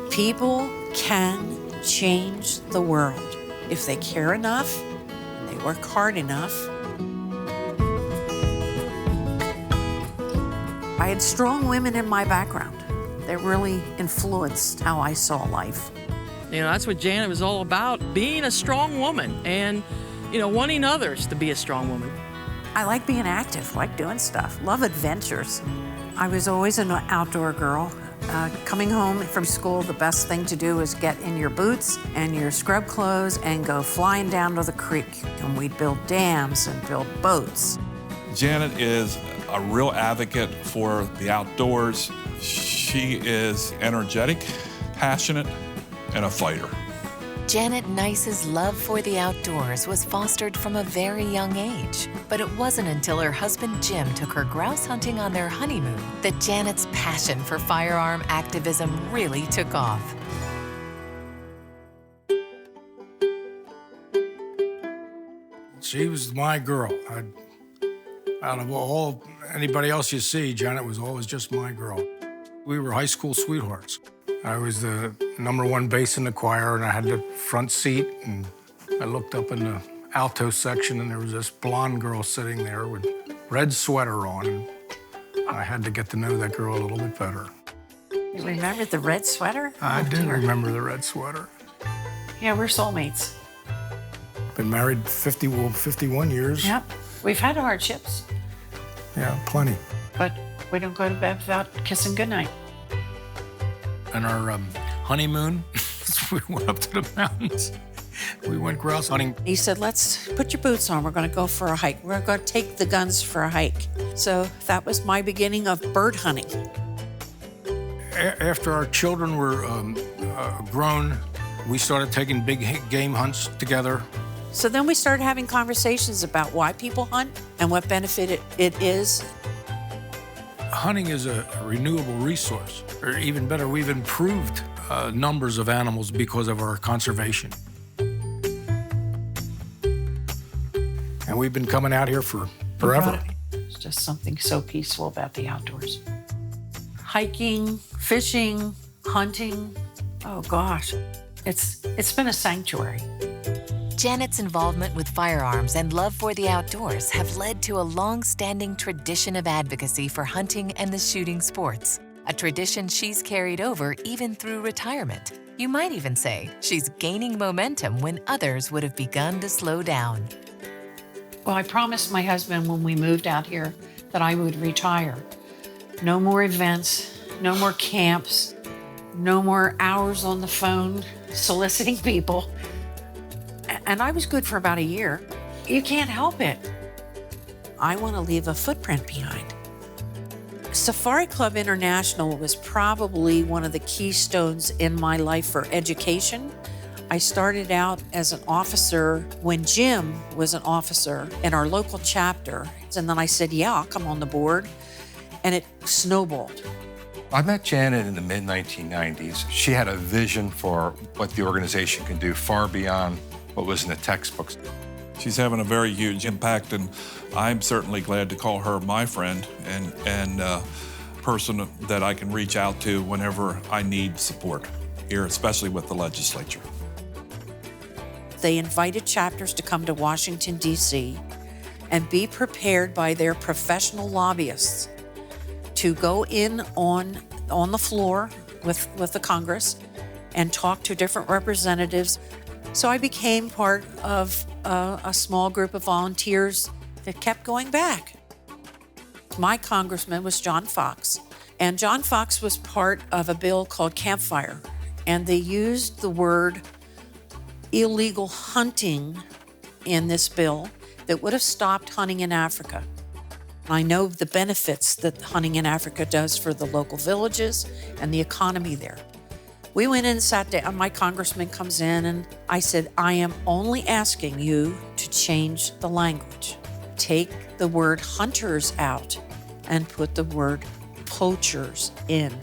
People can change the world if they care enough and they work hard enough. I had strong women in my background that really influenced how I saw life. You know, that's what Janet was all about, being a strong woman and, wanting others to be a strong woman. I like being active, like doing stuff, love adventures. I was always an outdoor girl. Coming home from school, the best thing to do is get in your boots and your scrub clothes and go flying down to the creek. And we'd build dams and build boats. Janet is a real advocate for the outdoors. She is energetic, passionate, and a fighter. Janet Nyce's love for the outdoors was fostered from a very young age, but it wasn't until her husband Jim took her grouse hunting on their honeymoon that Janet's passion for firearm activism really took off. She was my girl. Out of anybody else you see, Janet was always just my girl. We were high school sweethearts. I was the #1 bass in the choir, and I had the front seat, and I looked up in the alto section, and there was this blonde girl sitting there with red sweater on, and I had to get to know that girl a little bit better. You remember the red sweater? I do remember the red sweater. Yeah, we're soulmates. Been married 51 years. Yep. We've had hardships. Yeah, plenty. But we don't go to bed without kissing goodnight. On our honeymoon, we went up to the mountains. We went grouse hunting. He said, let's put your boots on. We're going to go for a hike. We're going to take the guns for a hike. So that was my beginning of bird hunting. After our children were grown, we started taking big game hunts together. So then we started having conversations about why people hunt and what benefit it is. Hunting is a renewable resource. Or even better, we've improved numbers of animals because of our conservation. And we've been coming out here for forever. It's just something so peaceful about the outdoors. Hiking, fishing, hunting, oh gosh, it's been a sanctuary. Janet's involvement with firearms and love for the outdoors have led to a long-standing tradition of advocacy for hunting and the shooting sports, a tradition she's carried over even through retirement. You might even say she's gaining momentum when others would have begun to slow down. Well, I promised my husband when we moved out here that I would retire. No more events, no more camps, no more hours on the phone soliciting people. And I was good for about a year. You can't help it. I want to leave a footprint behind. Safari Club International was probably one of the keystones in my life for education. I started out as an officer when Jim was an officer in our local chapter. And then I said, yeah, I'll come on the board. And it snowballed. I met Janet in the mid-1990s. She had a vision for what the organization can do far beyond what was in the textbooks. She's having a very huge impact, and I'm certainly glad to call her my friend and person that I can reach out to whenever I need support here, especially with the legislature. They invited chapters to come to Washington, D.C. and be prepared by their professional lobbyists to go in on the floor with the Congress and talk to different representatives. So I became part of a small group of volunteers that kept going back. My congressman was John Fox, and John Fox was part of a bill called Campfire, and they used the word illegal hunting in this bill that would have stopped hunting in Africa. I know the benefits that hunting in Africa does for the local villages and the economy there. We went in and sat down. My congressman comes in and I said, I am only asking you to change the language. Take the word hunters out and put the word poachers in.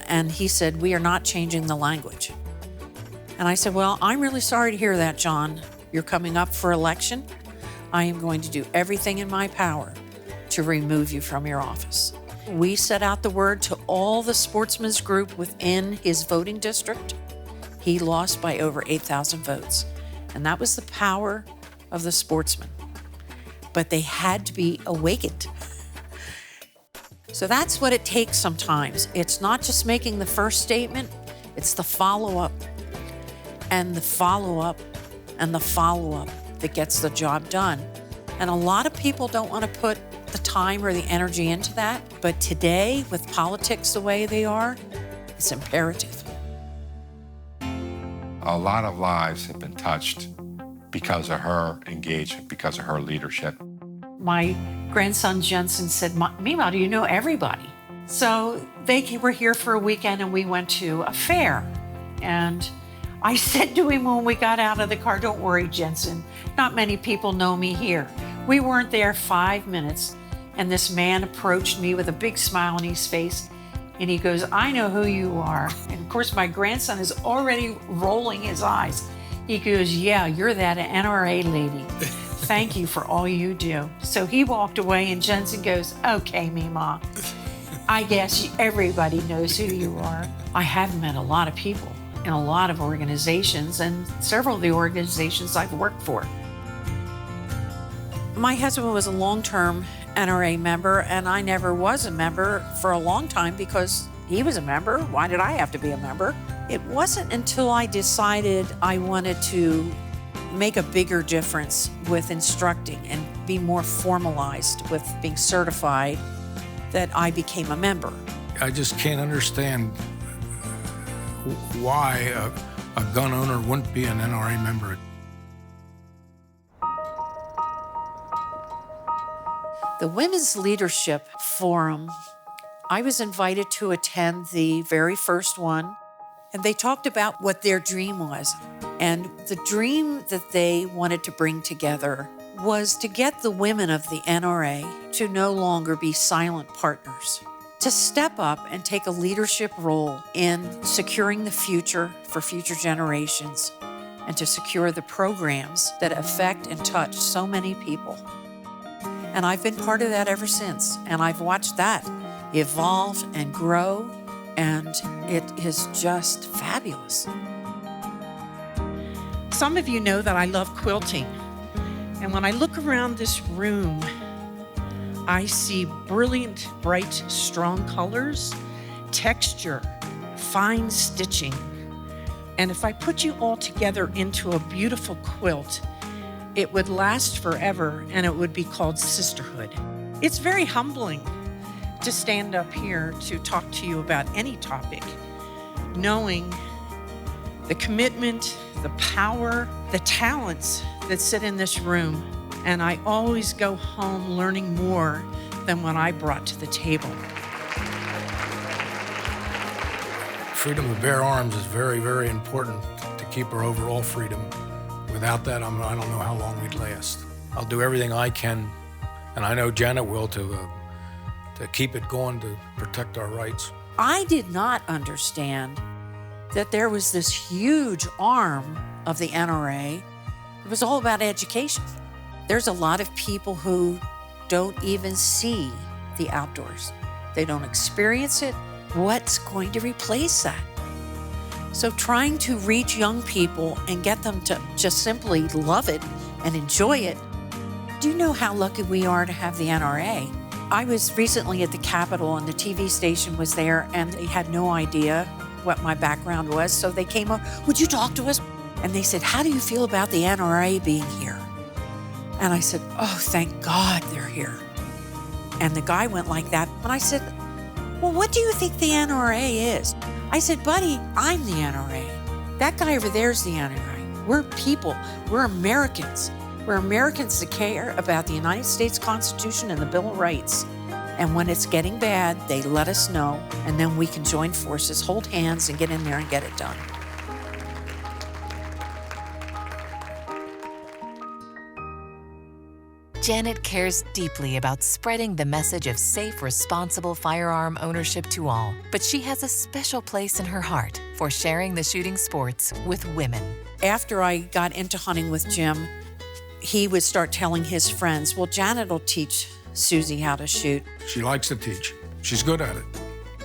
And he said, we are not changing the language. And I said, well, I'm really sorry to hear that, John. You're coming up for election. I am going to do everything in my power to remove you from your office. We set out the word to all the sportsmen's group within his voting district. He lost by over 8,000 votes. And that was the power of the sportsmen. But they had to be awakened. So that's what it takes sometimes. It's not just making the first statement, it's the follow-up and the follow-up and the follow-up that gets the job done. And a lot of people don't want to put the time or the energy into that. But today, with politics the way they are, it's imperative. A lot of lives have been touched because of her engagement, because of her leadership. My grandson Jensen said, Mima, do you know everybody? So they were here for a weekend and we went to a fair. And I said to him when we got out of the car, don't worry, Jensen, not many people know me here. We weren't there 5 minutes and this man approached me with a big smile on his face and he goes, I know who you are. And of course, my grandson is already rolling his eyes. He goes, yeah, you're that NRA lady. Thank you for all you do. So he walked away and Jensen goes, okay, Mima, I guess everybody knows who you are. I have met a lot of people in a lot of organizations and several of the organizations I've worked for. My husband was a long-term NRA member and I never was a member for a long time because he was a member. Why did I have to be a member? It wasn't until I decided I wanted to make a bigger difference with instructing and be more formalized with being certified that I became a member. I just can't understand why a gun owner wouldn't be an NRA member. The Women's Leadership Forum, I was invited to attend the very first one, and they talked about what their dream was. And the dream that they wanted to bring together was to get the women of the NRA to no longer be silent partners, to step up and take a leadership role in securing the future for future generations and to secure the programs that affect and touch so many people. And I've been part of that ever since. And I've watched that evolve and grow, and it is just fabulous. Some of you know that I love quilting. And when I look around this room, I see brilliant, bright, strong colors, texture, fine stitching. And if I put you all together into a beautiful quilt, it would last forever and it would be called sisterhood. It's very humbling to stand up here to talk to you about any topic, knowing the commitment, the power, the talents that sit in this room. And I always go home learning more than what I brought to the table. Freedom to bear arms is very, very important to keep our overall freedom. Without that, I don't know how long we'd last. I'll do everything I can, and I know Janet will, to keep it going, to protect our rights. I did not understand that there was this huge arm of the NRA. It was all about education. There's a lot of people who don't even see the outdoors. They don't experience it. What's going to replace that? So trying to reach young people and get them to just simply love it and enjoy it. Do you know how lucky we are to have the NRA? I was recently at the Capitol and the TV station was there and they had no idea what my background was. So they came up, would you talk to us? And they said, how do you feel about the NRA being here? And I said, oh, thank God they're here. And the guy went like that. And I said, well, what do you think the NRA is? I said, buddy, I'm the NRA. That guy over there is the NRA. We're people. We're Americans. We're Americans that care about the United States Constitution and the Bill of Rights. And when it's getting bad, they let us know, and then we can join forces, hold hands, and get in there and get it done. Janet cares deeply about spreading the message of safe, responsible firearm ownership to all, but she has a special place in her heart for sharing the shooting sports with women. After I got into hunting with Jim, he would start telling his friends, well, Janet will teach Susie how to shoot. She likes to teach. She's good at it.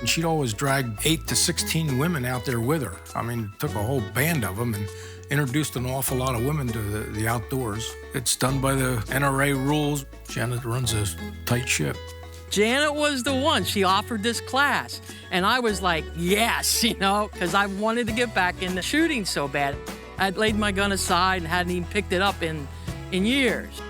And she'd always drag 8 to 16 women out there with her. I mean, took a whole band of them and introduced an awful lot of women to the outdoors. It's done by the NRA rules. Janet runs a tight ship. Janet was the one. She offered this class. And I was like, yes, because I wanted to get back into shooting so bad. I'd laid my gun aside and hadn't even picked it up in years.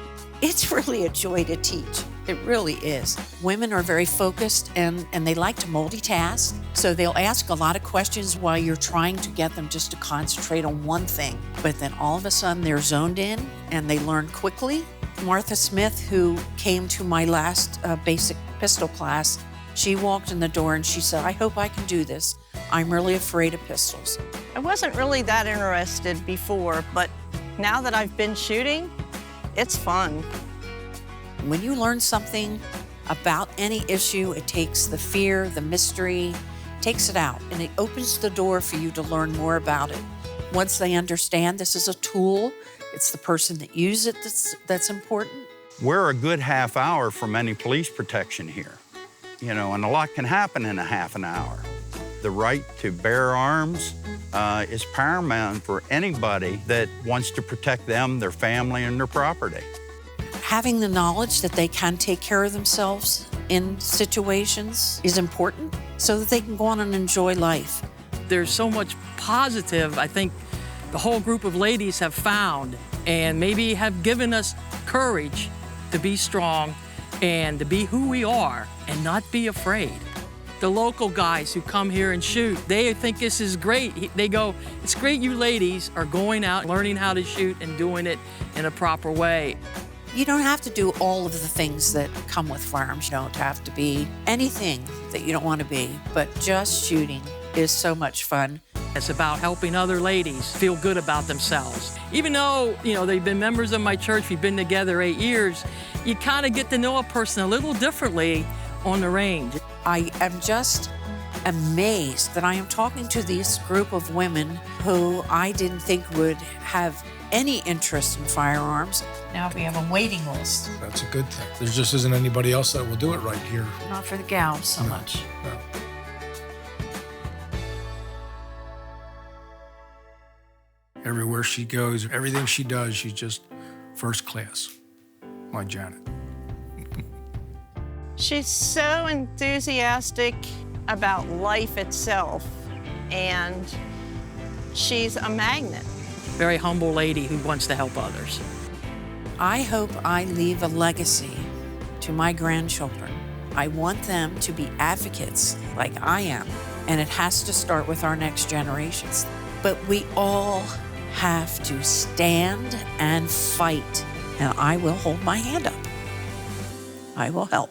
It's really a joy to teach. It really is. Women are very focused and they like to multitask. So they'll ask a lot of questions while you're trying to get them just to concentrate on one thing. But then all of a sudden they're zoned in and they learn quickly. Martha Smith, who came to my last basic pistol class, she walked in the door and she said, I hope I can do this. I'm really afraid of pistols. I wasn't really that interested before, but now that I've been shooting, it's fun. When you learn something about any issue, it takes the fear, the mystery, takes it out, and it opens the door for you to learn more about it. Once they understand this is a tool, it's the person that uses it that's important. We're a good half hour from any police protection here, and a lot can happen in a half an hour. The right to bear arms is paramount for anybody that wants to protect them, their family, and their property. Having the knowledge that they can take care of themselves in situations is important so that they can go on and enjoy life. There's so much positive, I think, the whole group of ladies have found and maybe have given us courage to be strong and to be who we are and not be afraid. The local guys who come here and shoot, they think this is great. They go, it's great you ladies are going out, learning how to shoot and doing it in a proper way. You don't have to do all of the things that come with firearms. You don't have to be anything that you don't want to be, but just shooting is so much fun. It's about helping other ladies feel good about themselves. Even though, they've been members of my church, we've been together 8 years, you kind of get to know a person a little differently on the range. I am just amazed that I am talking to this group of women who I didn't think would have any interest in firearms. Now we have a waiting list. That's a good thing. There just isn't anybody else that will do it right here. Not for the gals so much. No. Everywhere she goes, everything she does, she's just first class. My Janet. She's so enthusiastic about life itself, and she's a magnet. Very humble lady who wants to help others. I hope I leave a legacy to my grandchildren. I want them to be advocates like I am, and it has to start with our next generations. But we all have to stand and fight, and I will hold my hand up. I will help.